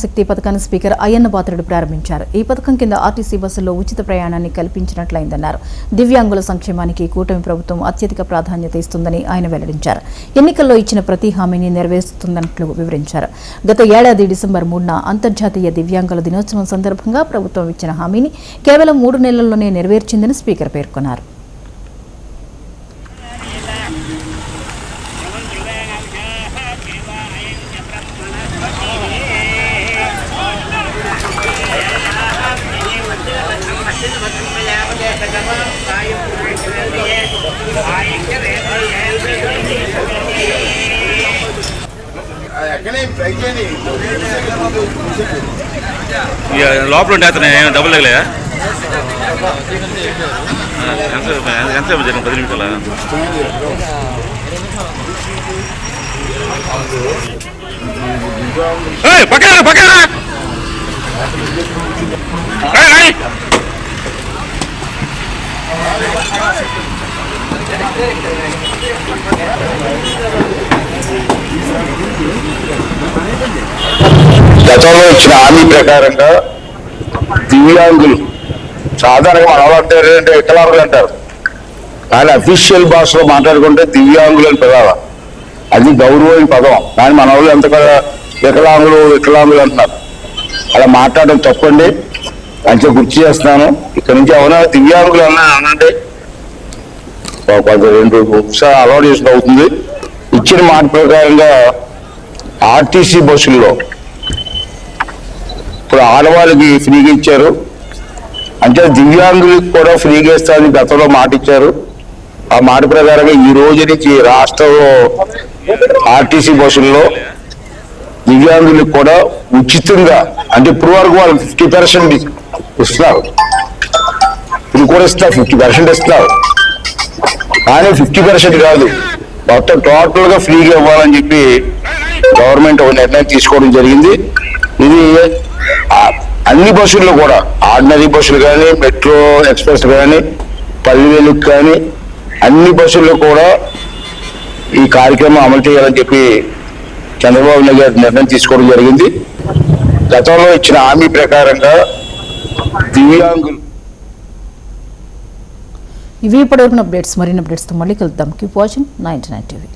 శక్తి పథకాన్ని స్పీకర్ అయ్యన్న పాత్రుడు ప్రారంభించారు. ఈ పథకం కింద ఆర్టీసీ బస్సుల్లో ఉచిత ప్రయాణాన్ని కల్పించినట్లయిందన్నారు. దివ్యాంగుల సంక్షేమానికి కూటమి ప్రభుత్వం అత్యధిక ప్రాధాన్యత ఇస్తుందని ఆయన వెల్లడించారు. ఎన్నికల్లో ఇచ్చిన ప్రతి హామీని నెరవేరుస్తున్నట్లు వివరించారు. గత ఏడాది డిసెంబర్ 3న అంతర్జాతీయ దివ్యాంగుల దినోత్సవం సందర్భంగా ప్రభుత్వం ఇచ్చిన హామీని కేవలం 3 నెలల్లోనే నెరవేర్చిందని స్పీకర్ పేర్కొన్నారు. లోపల ఉంటే అతను డబ్బులు తగలయా ఎంతసేపు జరిగింది 10 నిమిషాల పక్కన పక్కన గతంలో ఇచ్చిన హామీ ప్రకారంగా దివ్యాంగులు సాధారణంగా మన అంటే వికలాంగులు అంటారు, కానీ అఫీషియల్ భాషలో మాట్లాడుకుంటే దివ్యాంగులు అని పిలవాలి. అది గౌరవమైన పదం. కానీ మన వాళ్ళు ఎంత వికలాంగులు అంటున్నారు. అలా మాట్లాడడం తప్పండి. మంచిగా గుర్తు చేస్తున్నాను. ఇక్కడ నుంచి అవునా దివ్యాంగులు అనండి, 2 నిమిషాలు అలవాటు చేసిన అవుతుంది. ఇచ్చిన మాట ప్రకారంగా ఆర్టీసీ బస్సుల్లో ఇప్పుడు ఆడవాళ్ళకి ఫ్రీగా ఇచ్చారు, అంటే దివ్యాంగులకు కూడా ఫ్రీగా ఇస్తారని గతంలో మాట ఇచ్చారు. ఆ మాట ప్రకారంగా ఈ రోజు నుంచి రాష్ట్రంలో ఆర్టీసీ బస్సుల్లో దివ్యాంగులకు కూడా ఉచితంగా, అంటే ఇప్పుడు వరకు వాళ్ళు 50% ఇస్తున్నారు, ఇప్పుడు కూడా ఇస్తున్నారు, 50% ఇస్తున్నారు. కానీ 50% కాదు, మొత్తం టోటల్ గా ఫ్రీగా ఇవ్వాలని చెప్పి గవర్నమెంట్ ఒక నిర్ణయం తీసుకోవడం జరిగింది. ఇది అన్ని బస్సుల్లో కూడా, ఆర్డినరీ బస్సులు కానీ, మెట్రో ఎక్స్ప్రెస్ కానీ, పల్లెలకు కానీ, అన్ని బస్సుల్లో కూడా ఈ కార్యక్రమం అమలు చేయాలని చెప్పి చంద్రబాబు నాయుడు గారు నిర్ణయం తీసుకోవడం జరిగింది. గతంలో ఇచ్చిన హామీ ప్రకారంగా దివ్యాంగులు. ఇవి ఇప్పటివరకు అప్డేట్స్. మరిన్ని అప్డేట్స్తో మళ్ళీ కలుద్దాం. Keep watching 99 TV.